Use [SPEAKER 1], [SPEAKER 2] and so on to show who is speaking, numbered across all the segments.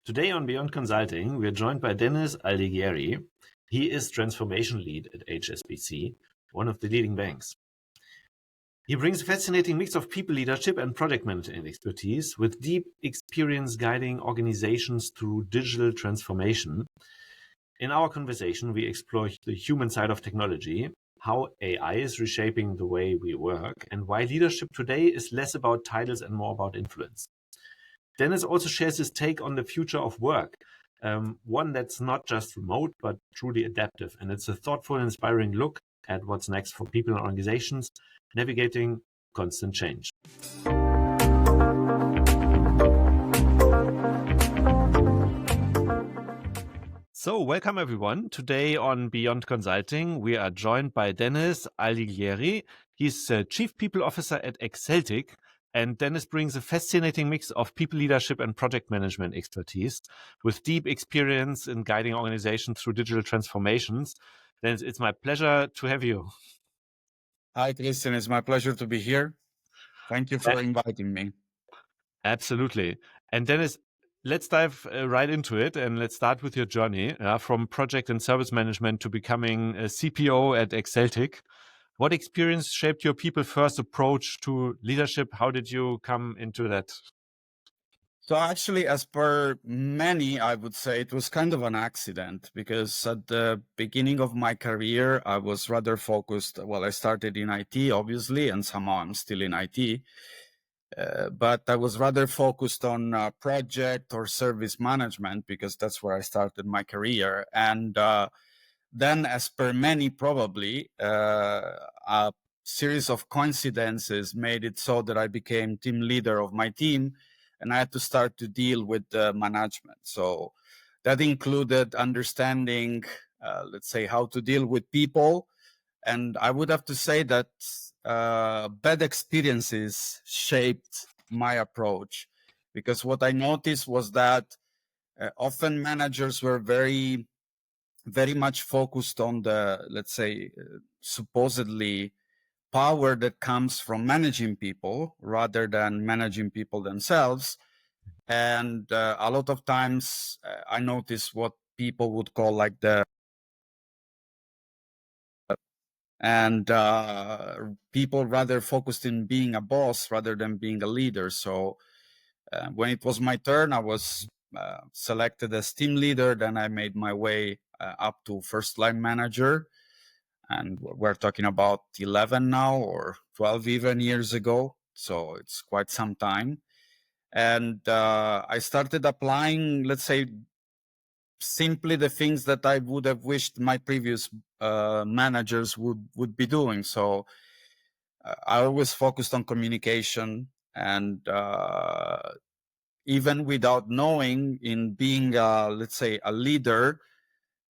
[SPEAKER 1] Today on Beyond Consulting, we are joined by Denis Aldighieri. He is transformation lead at HSBC, one of the leading banks. He brings a fascinating mix of people leadership and project management expertise with deep experience guiding organizations through digital transformation. In our conversation, we explore the human side of technology, how AI is reshaping the way we work, and why leadership today is less about titles and more about influence. Denis also shares his take on the future of work, one that's not just remote, but truly adaptive. And it's a thoughtful and inspiring look at what's next for people and organizations navigating constant change. So welcome everyone. Today on Beyond Consulting, we are joined by Denis Aldighieri. He's Chief People Officer at Exceltic. And Denis brings a fascinating mix of people leadership and project management expertise with deep experience in guiding organizations through digital transformations. Denis, it's my pleasure to have you.
[SPEAKER 2] Hi, Christian. It's my pleasure to be here. Thank you for inviting me.
[SPEAKER 1] Absolutely. And Denis, let's dive right into it, and let's start with your journey from project and service management to becoming a CPO at Exceltic. What experience shaped your people-first approach to leadership? How did you come into that?
[SPEAKER 2] So actually, as per many, I would say it was kind of an accident, because at the beginning of my career, I was rather focused. Well, I started in IT, obviously, and somehow I'm still in IT. But I was rather focused on project or service management, because that's where I started my career. And then, as per many, probably, a series of coincidences made it so that I became team leader of my team, and I had to start to deal with the management. So that included understanding, let's say, how to deal with people. And I would have to say that bad experiences shaped my approach, because what I noticed was that often managers were very much focused on the, let's say, supposedly power that comes from managing people rather than managing people themselves. And a lot of times I noticed what people would call like people rather focused in being a boss rather than being a leader. So when it was my turn, I was selected as team leader. Then I made my way up to first line manager. And we're talking about 11 now, or 12 even years ago. So it's quite some time. And I started applying, let's say, simply the things that I would have wished my previous managers would be doing. So I always focused on communication, and even without knowing, in being, let's say, a leader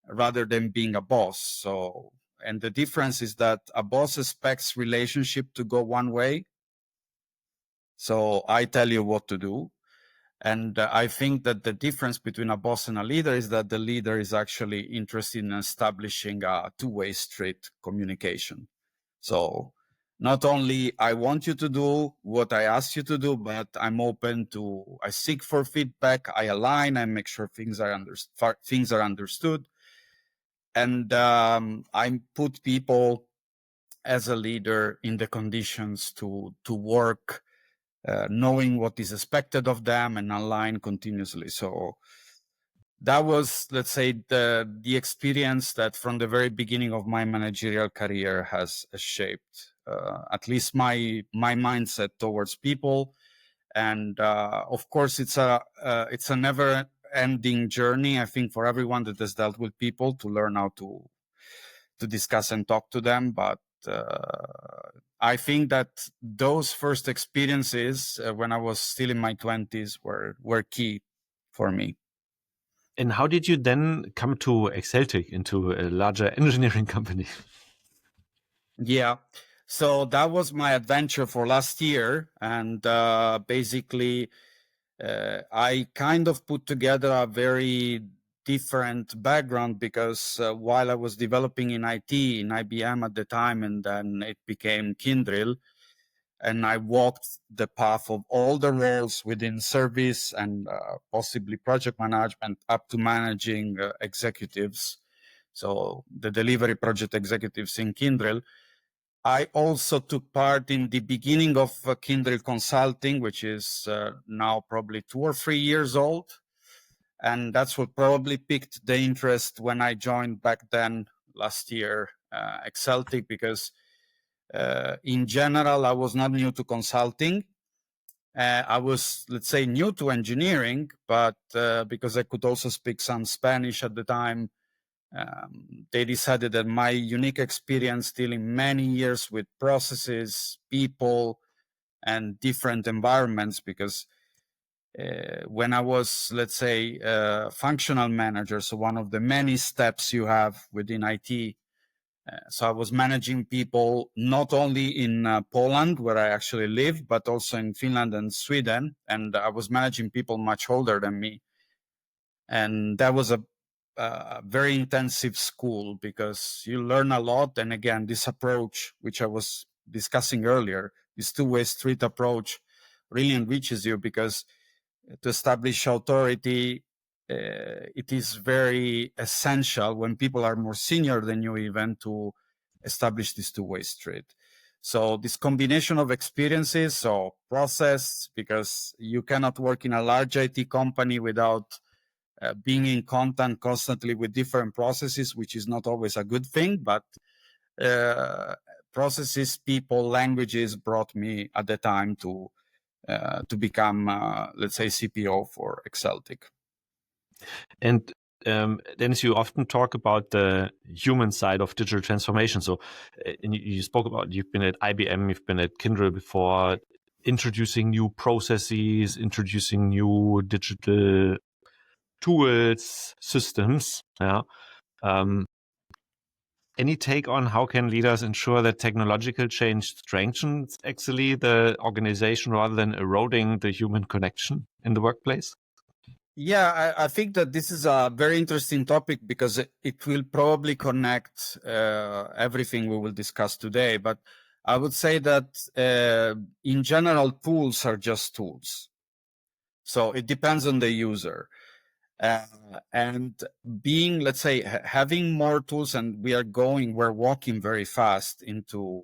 [SPEAKER 2] rather than being a boss. So, and the difference is that a boss expects relationship to go one way. So I tell you what to do. And I think that the difference between a boss and a leader is that the leader is actually interested in establishing a two-way street communication. So not only I want you to do what I ask you to do, but I'm open to, I seek for feedback, I align, I make sure things are understood. And I put people as a leader in the conditions to work, knowing what is expected of them and align continuously. So that was, let's say, the experience that from the very beginning of my managerial career has shaped at least my mindset towards people. And of course, it's a never ending journey, I think, for everyone that has dealt with people, to learn how to discuss and talk to them. But I think that those first experiences when I was still in my 20s were key for me.
[SPEAKER 1] And how did you then come to Exceltic, into a larger engineering company?
[SPEAKER 2] Yeah, so that was my adventure for last year. And basically, I kind of put together a very different background, because while I was developing in IT, in IBM at the time, and then it became Kyndryl, and I walked the path of all the roles within service and possibly project management up to managing executives. So the delivery project executives in Kyndryl. I also took part in the beginning of Kyndryl Consulting, which is now probably 2 or 3 years old. And that's what probably piqued the interest when I joined back then last year, Exceltic, because in general, I was not new to consulting. I was, let's say, new to engineering, but because I could also speak some Spanish at the time, they decided that my unique experience dealing many years with processes, people, and different environments, because when I was, let's say, functional manager, so one of the many steps you have within IT, so I was managing people not only in Poland, where I actually live, but also in Finland and Sweden, and I was managing people much older than me. And that was a very intensive school, because you learn a lot. And again, this approach, which I was discussing earlier, this two-way street approach really enriches you, because to establish authority, it is very essential when people are more senior than you even to establish this two-way street. So this combination of experiences, so process, because you cannot work in a large IT company without being in contact constantly with different processes, which is not always a good thing, but processes, people, languages brought me at the time to become, let's say, CPO for Exceltic.
[SPEAKER 1] And Dennis, you often talk about the human side of digital transformation. So you spoke about, you've been at IBM, you've been at Kyndryl before, introducing new processes, introducing new digital tools, systems. Yeah. Any take on how can leaders ensure that technological change strengthens actually the organization rather than eroding the human connection in the workplace?
[SPEAKER 2] Yeah, I think that this is a very interesting topic, because it will probably connect everything we will discuss today. But I would say that in general, tools are just tools. So it depends on the user. And being, let's say, having more tools, and we're walking very fast into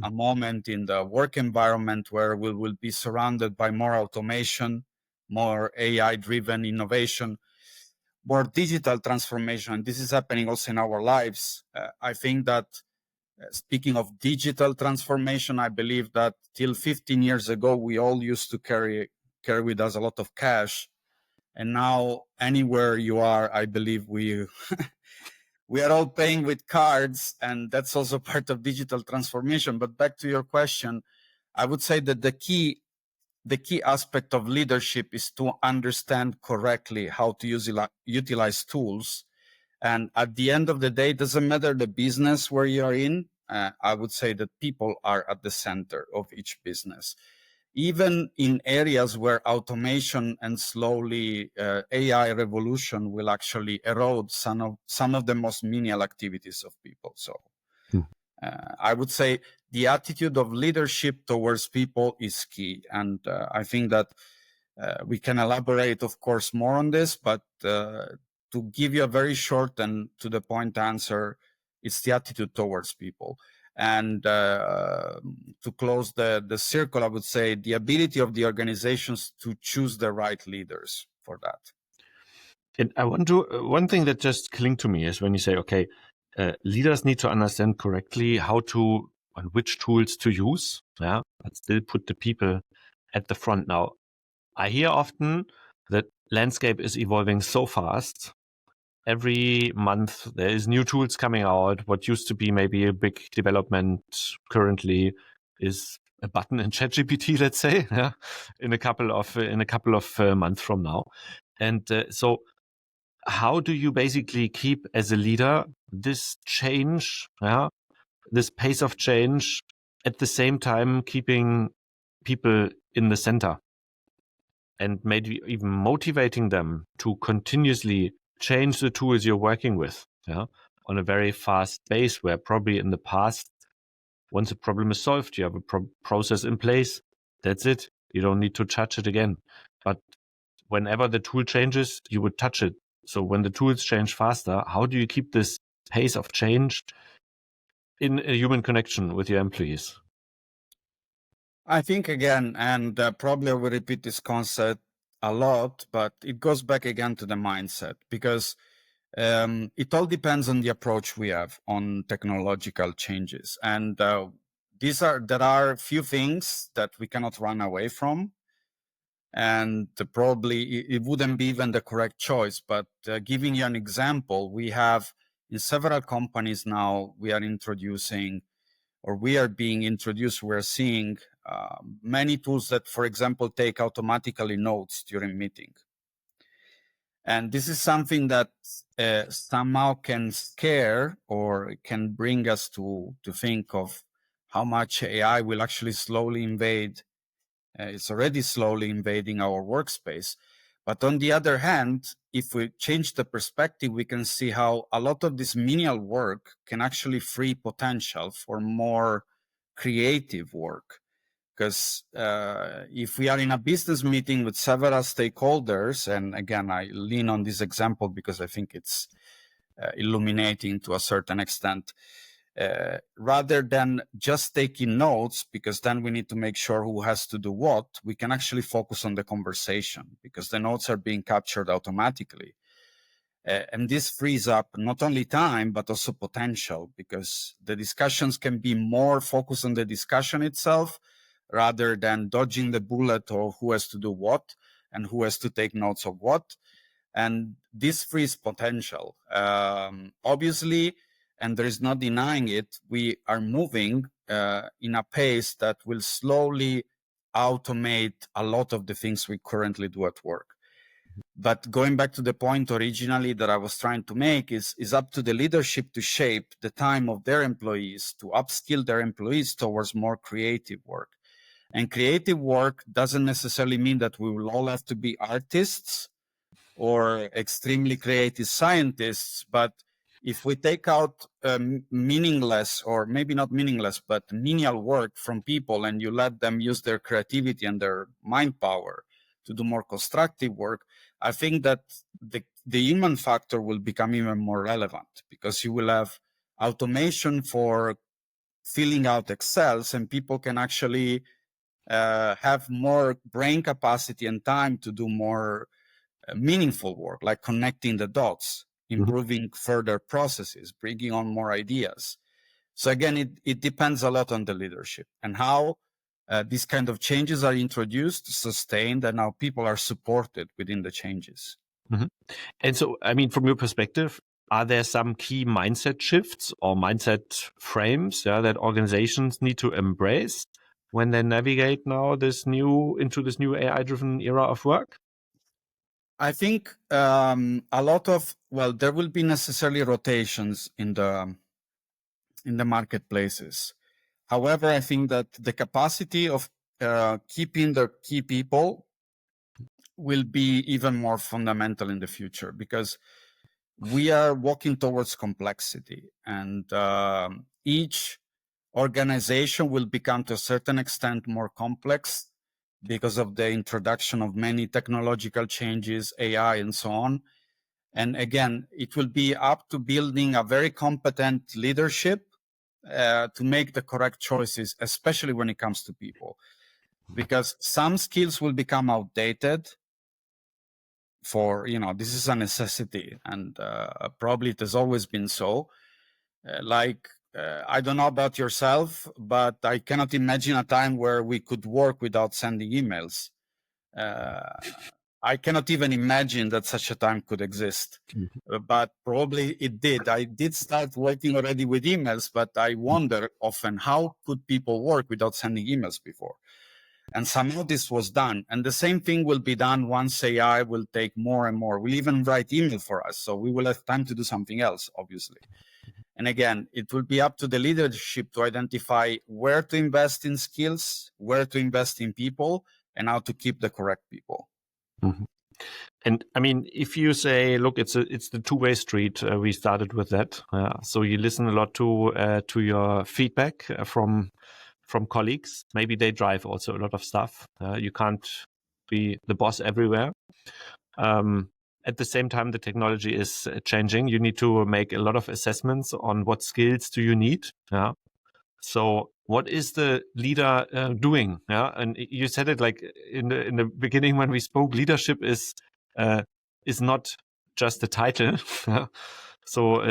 [SPEAKER 2] a moment in the work environment where we will be surrounded by more automation, more AI-driven innovation, more digital transformation. And this is happening also in our lives. I think that speaking of digital transformation, I believe that till 15 years ago, we all used to carry with us a lot of cash. And now anywhere you are, I believe we are all paying with cards, and that's also part of digital transformation. But back to your question, I would say that the key aspect of leadership is to understand correctly how to utilize tools. And at the end of the day, it doesn't matter the business where you are in. I would say that people are at the center of each business. Even in areas where automation and slowly AI revolution will actually erode some of the most menial activities of people. So I would say the attitude of leadership towards people is key. And I think that we can elaborate, of course, more on this, but to give you a very short and to the point answer, it's the attitude towards people. And to close the circle, I would say the ability of the organizations to choose the right leaders for that.
[SPEAKER 1] And I want to, one thing that just clinged to me is when you say, okay, leaders need to understand correctly how to, and which tools to use, yeah, but still put the people at the front. Now, I hear often that landscape is evolving so fast. Every month there is new tools coming out. What used to be maybe a big development currently is a button in ChatGPT, let's say, yeah, in a couple of months from now. And so how do you basically keep as a leader this change, yeah, this pace of change, at the same time keeping people in the center and maybe even motivating them to continuously change the tools you're working with, yeah, on a very fast pace, where probably in the past Once a problem is solved, you have a process in place. That's it. You don't need to touch it again. But whenever the tool changes, you would touch it. So when the tools change faster, how do you keep this pace of change in a human connection with your employees?
[SPEAKER 2] I think again, and probably I will repeat this concept a lot, but it goes back again to the mindset, because it all depends on the approach we have on technological changes. And there are a few things that we cannot run away from. And probably it wouldn't be even the correct choice. But giving you an example, we have in several companies now, we are introducing, or we are being introduced, we're seeing many tools that, for example, take automatically notes during meeting. And this is something that somehow can scare or can bring us to think of how much AI will actually slowly invade. It's already slowly invading our workspace. But on the other hand, if we change the perspective, we can see how a lot of this menial work can actually free potential for more creative work. Because if we are in a business meeting with several stakeholders, and again, I lean on this example because I think it's illuminating to a certain extent, rather than just taking notes, because then we need to make sure who has to do what, we can actually focus on the conversation because the notes are being captured automatically. And this frees up not only time, but also potential, because the discussions can be more focused on the discussion itself rather than dodging the bullet or who has to do what and who has to take notes of what. And this frees potential. Obviously, and there is no denying it, we are moving in a pace that will slowly automate a lot of the things we currently do at work. But going back to the point originally that I was trying to make is up to the leadership to shape the time of their employees, to upskill their employees towards more creative work. And creative work doesn't necessarily mean that we will all have to be artists or extremely creative scientists, but if we take out meaningless, or maybe not meaningless, but menial work from people, and you let them use their creativity and their mind power to do more constructive work, I think that the human factor will become even more relevant, because you will have automation for filling out Excels, and people can actually have more brain capacity and time to do more meaningful work, like connecting the dots, improving further processes, bringing on more ideas. So again, it depends a lot on the leadership and how these kind of changes are introduced, sustained, and how people are supported within the changes.
[SPEAKER 1] And so, I mean, from your perspective, are there some key mindset shifts or mindset frames that organizations need to embrace when they navigate now into this new AI-driven era of work?
[SPEAKER 2] I think a lot of, there will be necessarily rotations in the marketplaces. However, I think that the capacity of keeping the key people will be even more fundamental in the future, because we are walking towards complexity, and each organization will become to a certain extent more complex because of the introduction of many technological changes, AI, and so on. And again, it will be up to building a very competent leadership to make the correct choices, especially when it comes to people, because some skills will become outdated. This is a necessity, and probably it has always been so. I don't know about yourself, but I cannot imagine a time where we could work without sending emails. I cannot even imagine that such a time could exist, but probably it did. I did start working already with emails, but I wonder often, how could people work without sending emails before? And somehow this was done. And the same thing will be done once AI will take more and more. We'll even write email for us. So we will have time to do something else, obviously. And again, it will be up to the leadership to identify where to invest in skills, where to invest in people, and how to keep the correct people.
[SPEAKER 1] And I mean, if you say, look, it's the two-way street. We started with that. So you listen a lot to your feedback from colleagues. Maybe they drive also a lot of stuff. You can't be the boss everywhere. At the same time, the technology is changing. You need to make a lot of assessments on what skills do you need. Yeah. So what is the leader doing? Yeah, and you said it like in the beginning when we spoke. Leadership is not just a title. So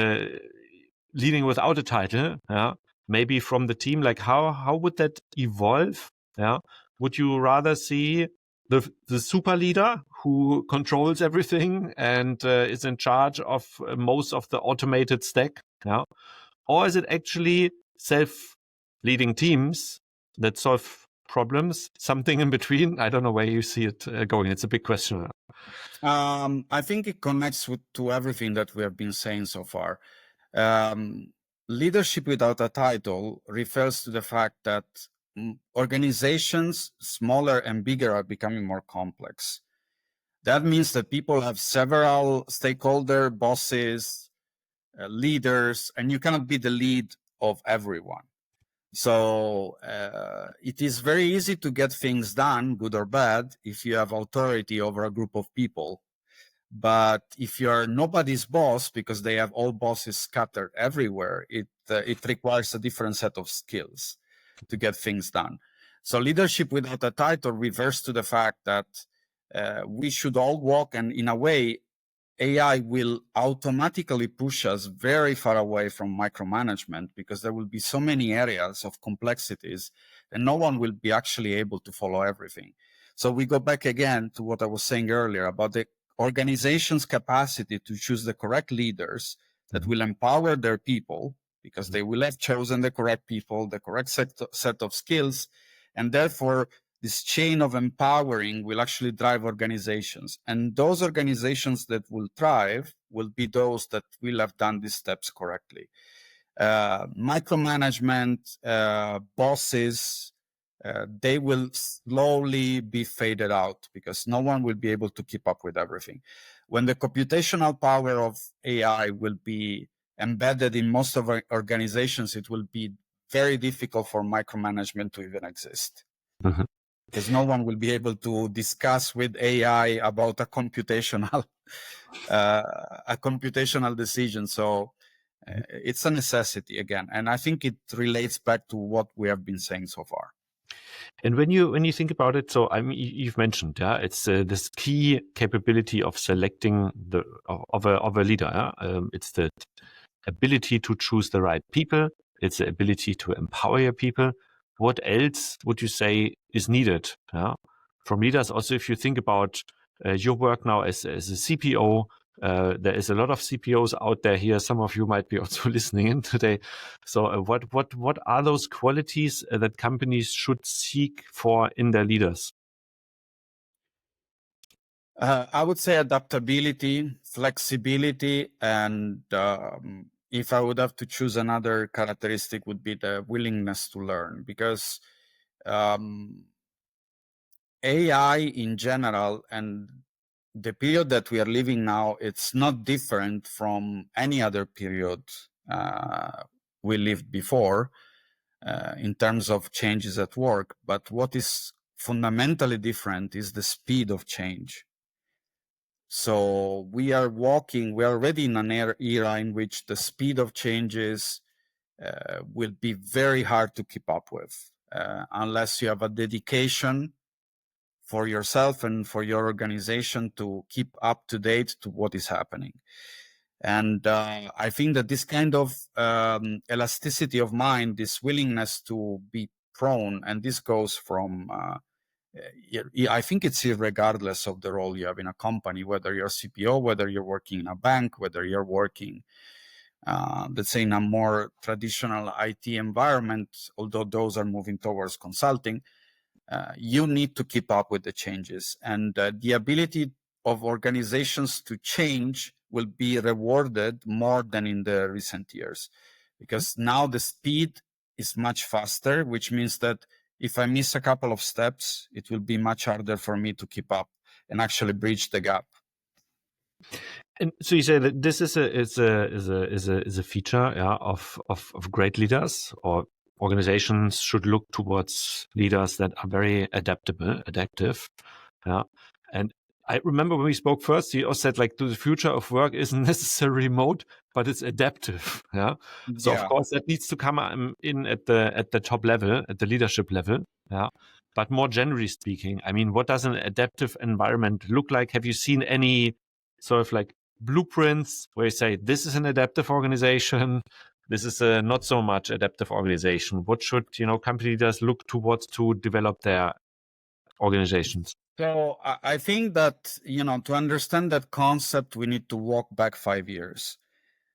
[SPEAKER 1] leading without a title. Yeah, maybe from the team. Like how would that evolve? Yeah, would you rather see the super leader who controls everything and is in charge of most of the automated stack? Yeah, or is it actually self-leading teams that solve problems? Something in between? I don't know where you see it going. It's a big question.
[SPEAKER 2] I think it connects to everything that we have been saying so far. Leadership without a title refers to the fact that organizations, smaller and bigger, are becoming more complex. That means that people have several stakeholder bosses, leaders, and you cannot be the lead of everyone. So it is very easy to get things done, good or bad, if you have authority over a group of people. But if you're nobody's boss, because they have all bosses scattered everywhere, it requires a different set of skills to get things done. So leadership without a title refers to the fact that we should all walk, and in a way, AI will automatically push us very far away from micromanagement, because there will be so many areas of complexities and no one will be actually able to follow everything. So we go back again to what I was saying earlier about the organization's capacity to choose the correct leaders that will empower their people, because they will have chosen the correct people, the correct set of skills, and therefore this chain of empowering will actually drive organizations. And those organizations that will thrive will be those that will have done these steps correctly. Micromanagement, bosses, they will slowly be faded out, because no one will be able to keep up with everything. When the computational power of AI will be embedded in most of our organizations, it will be very difficult for micromanagement to even exist.
[SPEAKER 1] Mm-hmm.
[SPEAKER 2] Because no one will be able to discuss with AI about a computational decision. So it's a necessity again, and I think it relates back to what we have been saying so far.
[SPEAKER 1] And when you think about it, so I mean, you've mentioned, yeah, it's this key capability of selecting of a leader. Yeah? It's the ability to choose the right people. It's the ability to empower your people. What else would you say is needed from leaders? Also, if you think about your work now as a CPO, there is a lot of CPOs out there here. Some of you might be also listening in today. So what are those qualities that companies should seek for in their leaders?
[SPEAKER 2] I would say adaptability, flexibility, and if I would have to choose another characteristic, would be the willingness to learn, because AI in general and the period that we are living now, it's not different from any other period we lived before in terms of changes at work. But what is fundamentally different is the speed of change. So we are already in an era in which the speed of changes will be very hard to keep up with unless you have a dedication for yourself and for your organization to keep up to date to what is happening. And I think that this kind of elasticity of mind, this willingness to be prone, and this goes from I think it's regardless of the role you have in a company, whether you're CPO, whether you're working in a bank, whether you're working, let's say, in a more traditional IT environment, although those are moving towards consulting, you need to keep up with the changes. And the ability of organizations to change will be rewarded more than in the recent years, because now the speed is much faster, which means that if I miss a couple of steps, it will be much harder for me to keep up and actually bridge the gap.
[SPEAKER 1] And so you say that this is a feature, yeah, of great leaders, or organizations should look towards leaders that are very adaptive, yeah. And I remember when we spoke first, you also said like the future of work isn't necessarily remote, but it's adaptive, yeah. So of
[SPEAKER 2] Yeah.
[SPEAKER 1] course that needs to come in at the top level, at the leadership level, yeah. But more generally speaking, I mean, what does an adaptive environment look like? Have you seen any sort of like blueprints where you say this is an adaptive organization, this is a not so much adaptive organization? What should company leaders look towards to develop their organizations?
[SPEAKER 2] So I think that, to understand that concept, we need to walk back 5 years.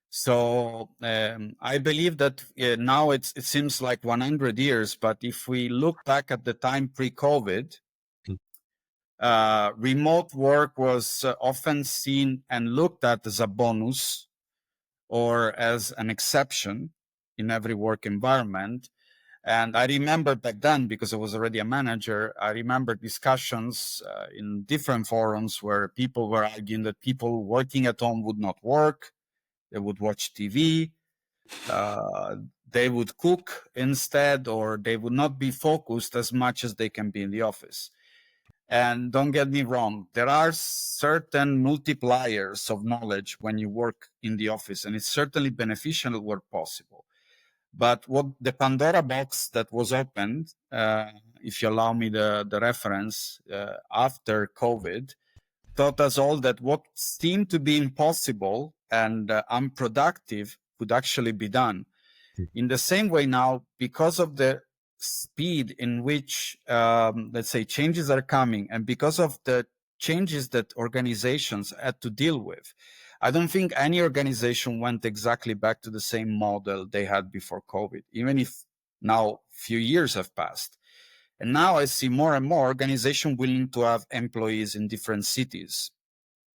[SPEAKER 2] So I believe that now it seems like 100 years, but if we look back at the time pre-COVID, remote work was often seen and looked at as a bonus or as an exception in every work environment. And I remember back then, because I was already a manager, I remember discussions in different forums where people were arguing that people working at home would not work. They would watch TV, they would cook instead, or they would not be focused as much as they can be in the office. And don't get me wrong, there are certain multipliers of knowledge when you work in the office, and it's certainly beneficial where possible. But what the Pandora box that was opened, if you allow me the reference, after COVID, taught us all that what seemed to be impossible and unproductive could actually be done. In the same way now, because of the speed in which, let's say, changes are coming, and because of the changes that organizations had to deal with, I don't think any organization went exactly back to the same model they had before COVID, even if now few years have passed. And now I see more and more organizations willing to have employees in different cities,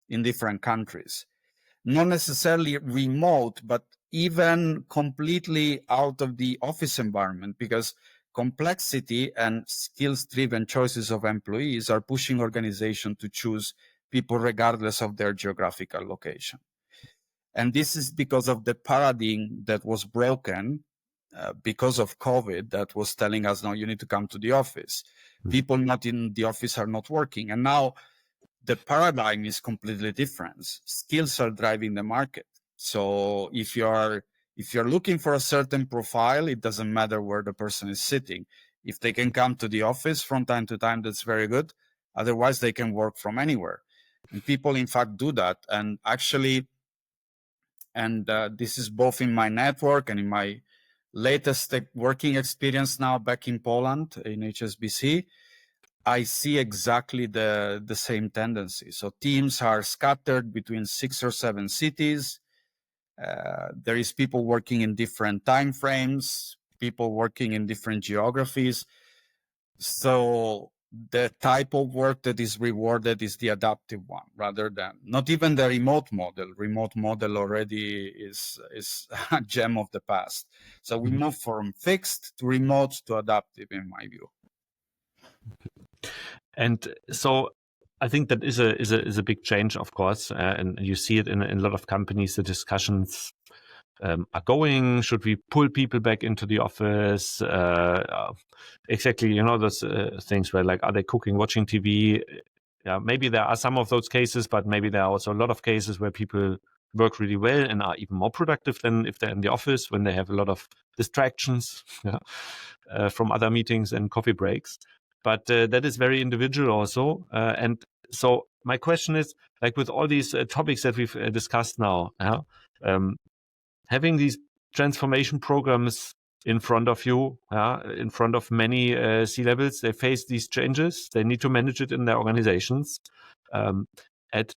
[SPEAKER 2] in different countries, not necessarily remote, but even completely out of the office environment, because complexity and skills-driven choices of employees are pushing organizations to choose people regardless of their geographical location. And this is because of the paradigm that was broken because of COVID, that was telling us, no, you need to come to the office. People not in the office are not working. And now the paradigm is completely different. Skills are driving the market. So if you're looking for a certain profile, it doesn't matter where the person is sitting. If they can come to the office from time to time, that's very good. Otherwise, they can work from anywhere. And people, in fact, do that. And actually, this is both in my network and in my latest working experience now back in Poland, in HSBC, I see exactly the same tendency. So teams are scattered between 6 or 7 cities. There is people working in different time frames, people working in different geographies. So the type of work that is rewarded is the adaptive one, rather than not even the remote model. Remote model already is a gem of the past. So we move from fixed to remote to adaptive, in my view.
[SPEAKER 1] And so I think that is a big change, of course, and you see it in a lot of companies. The discussions are going. Should we pull people back into the office? Exactly, those things where, like, are they cooking, watching TV? Yeah, maybe there are some of those cases, but maybe there are also a lot of cases where people work really well and are even more productive than if they're in the office, when they have a lot of distractions from other meetings and coffee breaks. But that is very individual also. And so my question is, like, with all these topics that we've discussed now, having these transformation programs in front of you, in front of many C-levels, they face these changes. They need to manage it in their organizations. At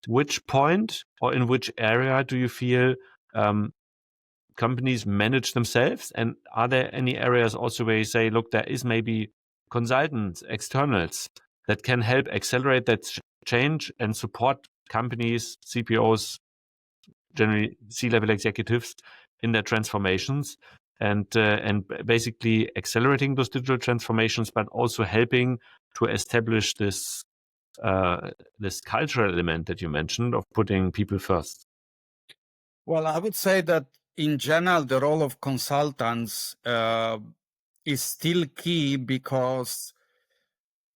[SPEAKER 1] which point or in which area do you feel companies manage themselves? And are there any areas also where you say, look, there is maybe consultants, externals that can help accelerate that change and support companies, CPOs, generally C-level executives, in their transformations, and basically accelerating those digital transformations, but also helping to establish this this cultural element that you mentioned of putting people first?
[SPEAKER 2] Well, I would say that in general, the role of consultants is still key, because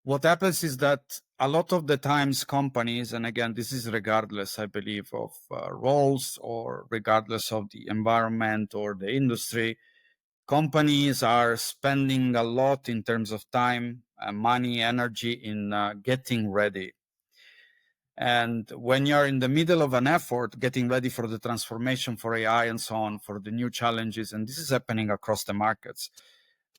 [SPEAKER 2] what happens is that a lot of the times companies, and again, this is regardless, I believe, of roles or regardless of the environment or the industry, companies are spending a lot in terms of time, money, energy in getting ready. And when you're in the middle of an effort, getting ready for the transformation, for AI and so on, for the new challenges, and this is happening across the markets.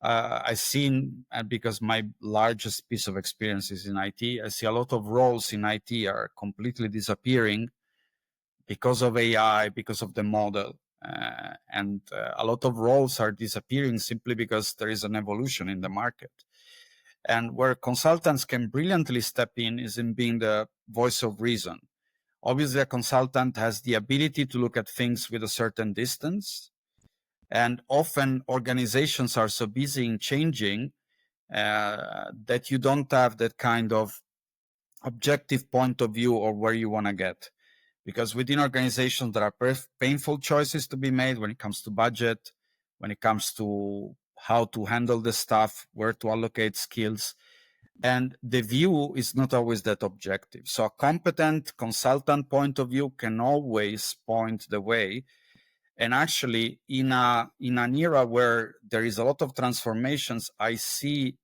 [SPEAKER 2] I've seen, because my largest piece of experience is in IT, I see a lot of roles in IT are completely disappearing because of AI, because of the model. And a lot of roles are disappearing simply because there is an evolution in the market. And where consultants can brilliantly step in is in being the voice of reason. Obviously, a consultant has the ability to look at things with a certain distance. And often organizations are so busy in changing that you don't have that kind of objective point of view or where you want to get. Because within organizations, there are painful choices to be made when it comes to budget, when it comes to how to handle the staff, where to allocate skills. And the view is not always that objective. So a competent consultant point of view can always point the way. And actually, in an era where there is a lot of transformations, I see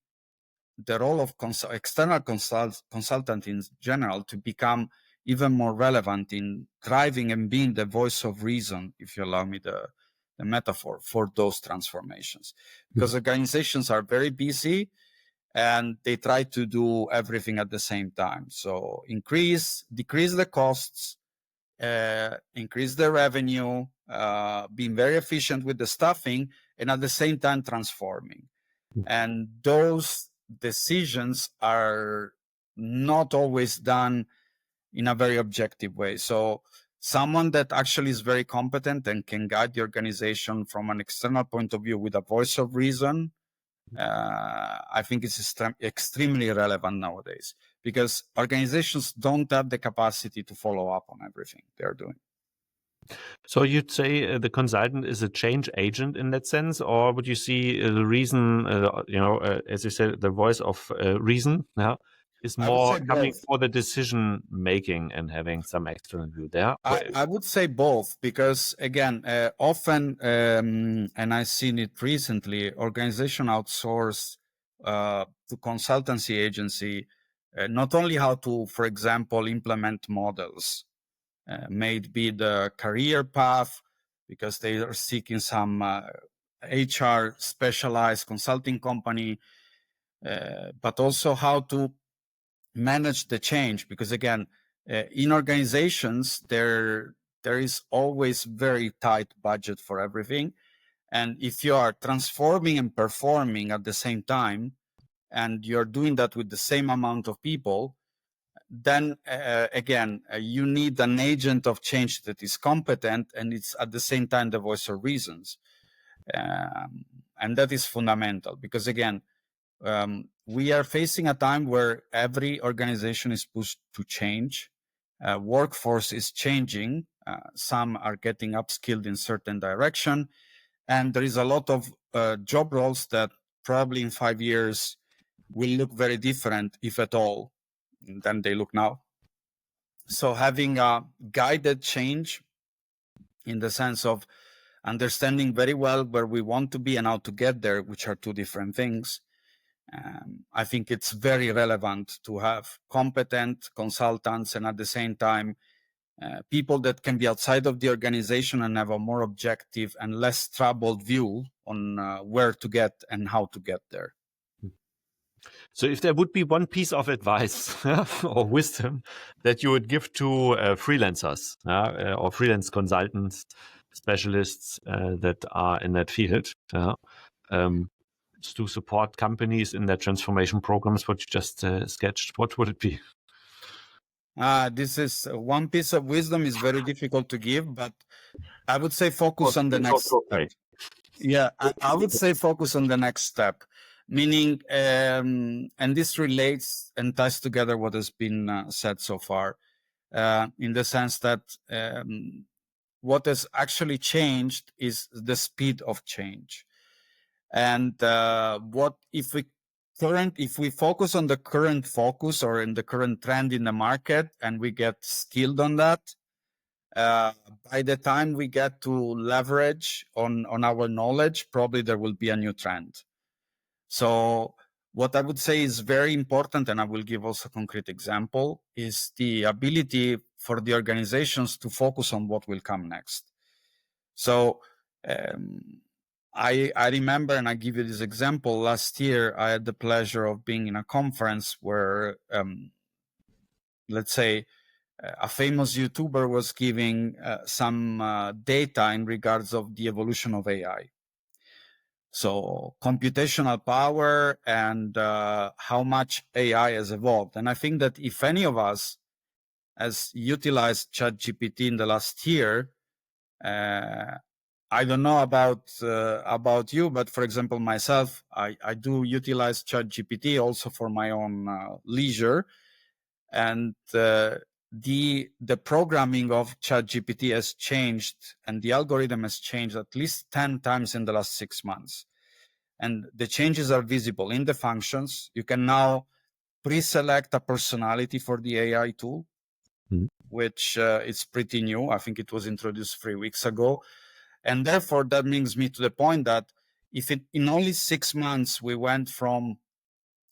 [SPEAKER 2] the role of external consultant in general to become even more relevant in driving and being the voice of reason, if you allow me the metaphor, for those transformations. Because organizations are very busy and they try to do everything at the same time. So decrease the costs, increase the revenue, being very efficient with the staffing, and at the same time transforming. And those decisions are not always done in a very objective way. So someone that actually is very competent and can guide the organization from an external point of view with a voice of reason, I think it's extremely relevant nowadays, because organizations don't have the capacity to follow up on everything they're doing.
[SPEAKER 1] So you'd say the consultant is a change agent in that sense, or would you see the reason, as you said, the voice of reason, is more coming for the decision making and having some external view there?
[SPEAKER 2] I would say both, because again, often, and I've seen it recently, organization outsource to consultancy agency, not only how to, for example, implement models, may it be the career path, because they are seeking some HR specialized consulting company, but also how to manage the change, because again, in organizations there is always very tight budget for everything, and if you are transforming and performing at the same time, and you're doing that with the same amount of people, then again, you need an agent of change that is competent and it's at the same time the voice of reasons, and that is fundamental, because again, we are facing a time where every organization is pushed to change. Workforce is changing. Some are getting upskilled in certain direction. And there is a lot of job roles that probably in 5 years will look very different, if at all, than they look now. So having a guided change in the sense of understanding very well where we want to be and how to get there, which are two different things, I think it's very relevant to have competent consultants and at the same time people that can be outside of the organization and have a more objective and less troubled view on where to get and how to get there.
[SPEAKER 1] So if there would be one piece of advice or wisdom that you would give to freelancers or freelance consultants, specialists that are in that field, to support companies in their transformation programs, what you just sketched, what would it be?
[SPEAKER 2] This is one piece of wisdom is very difficult to give, but I would say focus on the next step. Yeah, I would say focus on the next step, Meaning, and this relates and ties together what has been said so far, in the sense that what has actually changed is the speed of change. And what if we focus on the current focus or in the current trend in the market, and we get skilled on that, by the time we get to leverage on our knowledge, probably there will be a new trend. So what I would say is very important, and I will give also a concrete example, is the ability for the organizations to focus on what will come next. So I remember, and I give you this example, last year I had the pleasure of being in a conference where, let's say, a famous YouTuber was giving some data in regards of the evolution of AI. So computational power and how much AI has evolved. And I think that if any of us has utilized ChatGPT in the last year, I don't know about you, but for example, myself, I do utilize ChatGPT also for my own leisure. And the programming of ChatGPT has changed, and the algorithm has changed at least 10 times in the last 6 months. And the changes are visible in the functions. You can now pre-select a personality for the AI tool, which is pretty new. I think it was introduced 3 weeks ago. And therefore, that brings me to the point that if in only 6 months, we went from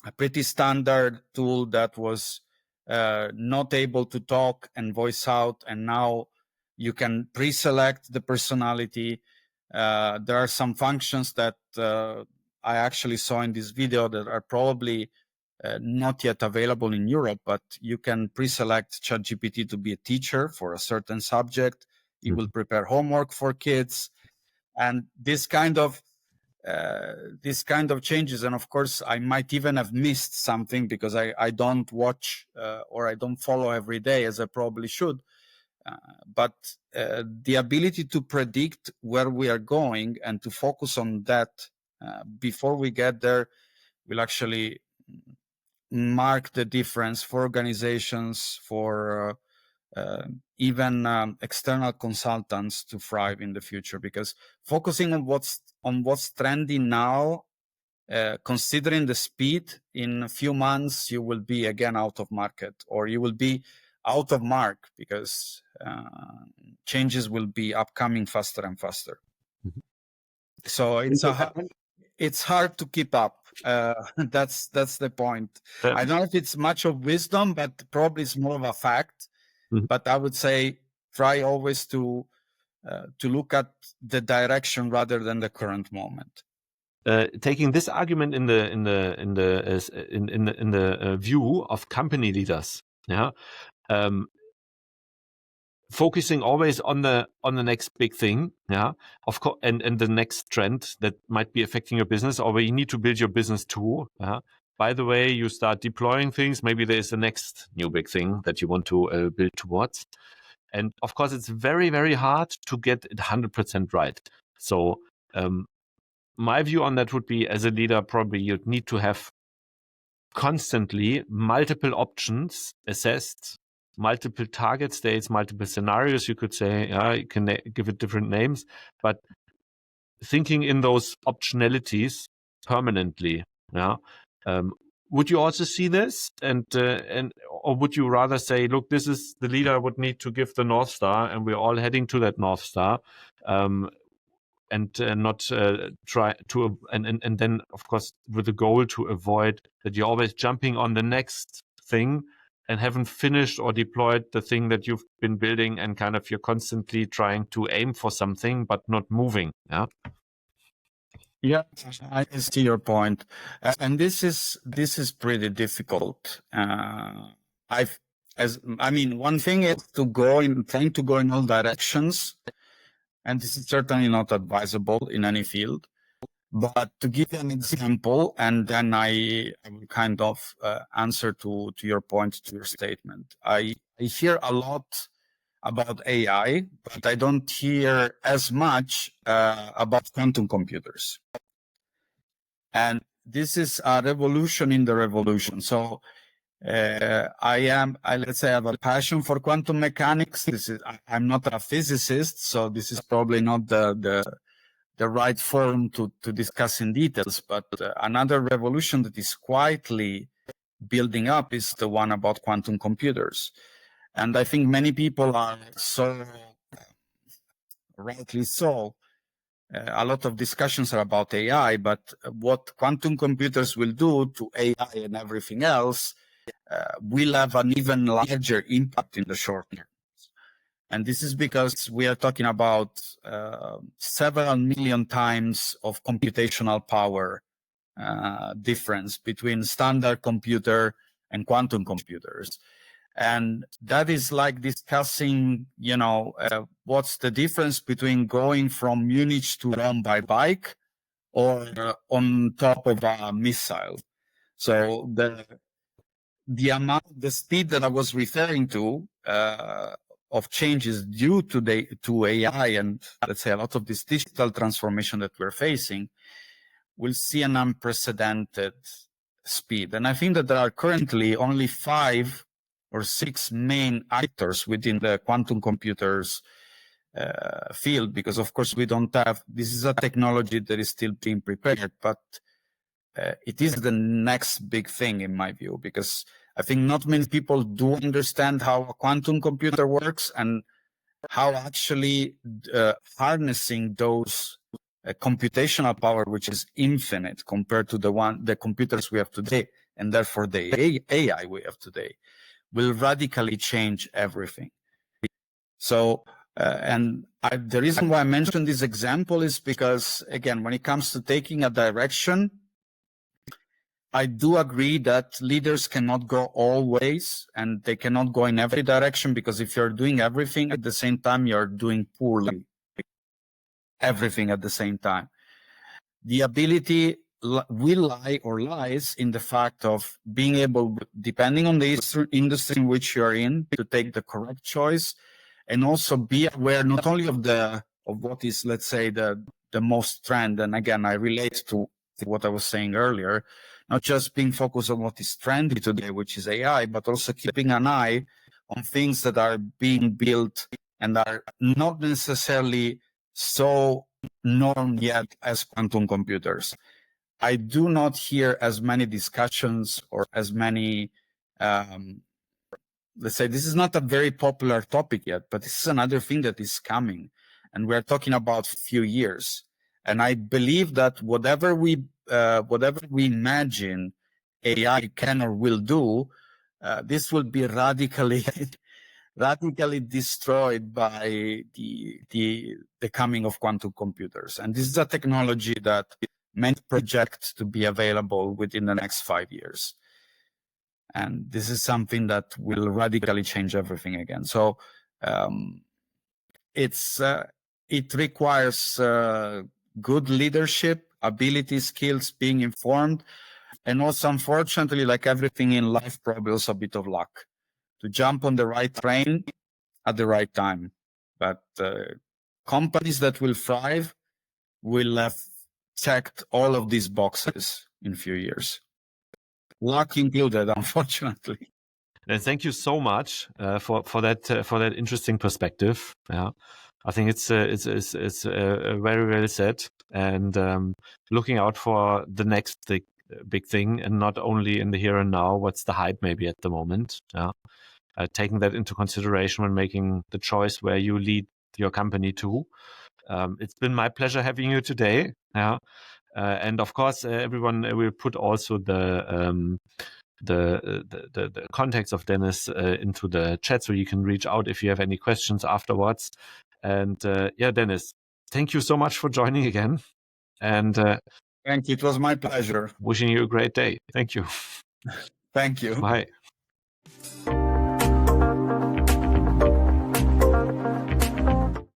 [SPEAKER 2] a pretty standard tool that was not able to talk and voice out, and now you can pre-select the personality. There are some functions that I actually saw in this video that are probably not yet available in Europe, but you can pre-select ChatGPT to be a teacher for a certain subject. It will prepare homework for kids, and this kind of changes. And of course, I might even have missed something because I don't watch or I don't follow every day as I probably should. But the ability to predict where we are going and to focus on that before we get there will actually mark the difference for organizations, for even external consultants to thrive in the future. Because focusing on what's trending now, considering the speed, in a few months you will be again out of market, or you will be out of mark, because changes will be upcoming faster and faster. So it's hard to keep up. That's the point. I don't know if it's much of wisdom, but probably it's more of a fact. But I would say try always to look at the direction rather than the current moment.
[SPEAKER 1] Taking this argument in the view of company leaders, yeah, focusing always on the next big thing, yeah, of course, and the next trend that might be affecting your business, or where you need to build your business too. Yeah. By the way, you start deploying things. Maybe there is the next new big thing that you want to build towards. And of course, it's very, very hard to get it 100% right. So my view on that would be, as a leader, probably you'd need to have constantly multiple options assessed, multiple target states, multiple scenarios. You could say, yeah, you can give it different names, but thinking in those optionalities permanently. Yeah. Would you also see this, or would you rather say, look, this is the leader would need to give the North Star, and we're all heading to that North Star, and not try to, and then of course with the goal to avoid that you're always jumping on the next thing and haven't finished or deployed the thing that you've been building, and kind of you're constantly trying to aim for something but not moving. Yeah.
[SPEAKER 2] Yeah, I see your point, and this is pretty difficult. One thing is trying to go in all directions, and this is certainly not advisable in any field. But to give you an example, and then I will kind of answer to your point, to your statement. I hear a lot about AI, but I don't hear as much about quantum computers. And this is a revolution in the revolution. So let's say I have a passion for quantum mechanics. I'm not a physicist, so this is probably not the right forum to discuss in details. But another revolution that is quietly building up is the one about quantum computers. And I think many people are so, rightly so, a lot of discussions are about AI, but what quantum computers will do to AI and everything else will have an even larger impact in the short term. And this is because we are talking about several million times of computational power difference between standard computer and quantum computers. And that is like discussing, what's the difference between going from Munich to Rome by bike or on top of a missile. So the speed that I was referring to of changes due to AI and, let's say, a lot of this digital transformation that we're facing will see an unprecedented speed. And I think that there are currently only 5 or 6 main actors within the quantum computers field, because of course this is a technology that is still being prepared, but it is the next big thing in my view, because I think not many people do understand how a quantum computer works and how actually harnessing those computational power, which is infinite compared to the computers we have today, and therefore the AI we have today, will radically change everything. So, the reason why I mentioned this example is because, again, when it comes to taking a direction, I do agree that leaders cannot go all ways and they cannot go in every direction, because if you're doing everything at the same time, you're doing poorly everything at the same time. The ability lies in the fact of being able, depending on the industry in which you're in, to take the correct choice, and also be aware not only of what is, let's say, the most trend. And again, I relate to what I was saying earlier, not just being focused on what is trendy today, which is AI, but also keeping an eye on things that are being built and are not necessarily so known yet as quantum computers. I do not hear as many discussions or as many, let's say, this is not a very popular topic yet, but this is another thing that is coming. And we're talking about a few years. And I believe that whatever we imagine AI can or will do, this will be radically destroyed by the coming of quantum computers. And this is a technology that many project to be available within the next 5 years. And this is something that will radically change everything again. So it requires good leadership, ability, skills, being informed, and also, unfortunately, like everything in life, probably also a bit of luck to jump on the right train at the right time. But companies that will thrive will have checked all of these boxes in a few years. Luck included, unfortunately.
[SPEAKER 1] And thank you so much for that interesting perspective. Yeah, I think it's very well said, and looking out for the next big thing, and not only in the here and now. What's the hype maybe at the moment? Yeah, taking that into consideration when making the choice where you lead your company to. It's been my pleasure having you today. Yeah, and of course, everyone will put also the contacts of Denis into the chat, so you can reach out if you have any questions afterwards. And yeah, Denis, thank you so much for joining again. And
[SPEAKER 2] thank you. It was my pleasure.
[SPEAKER 1] Wishing you a great day. Thank you.
[SPEAKER 2] Thank you.
[SPEAKER 1] Bye.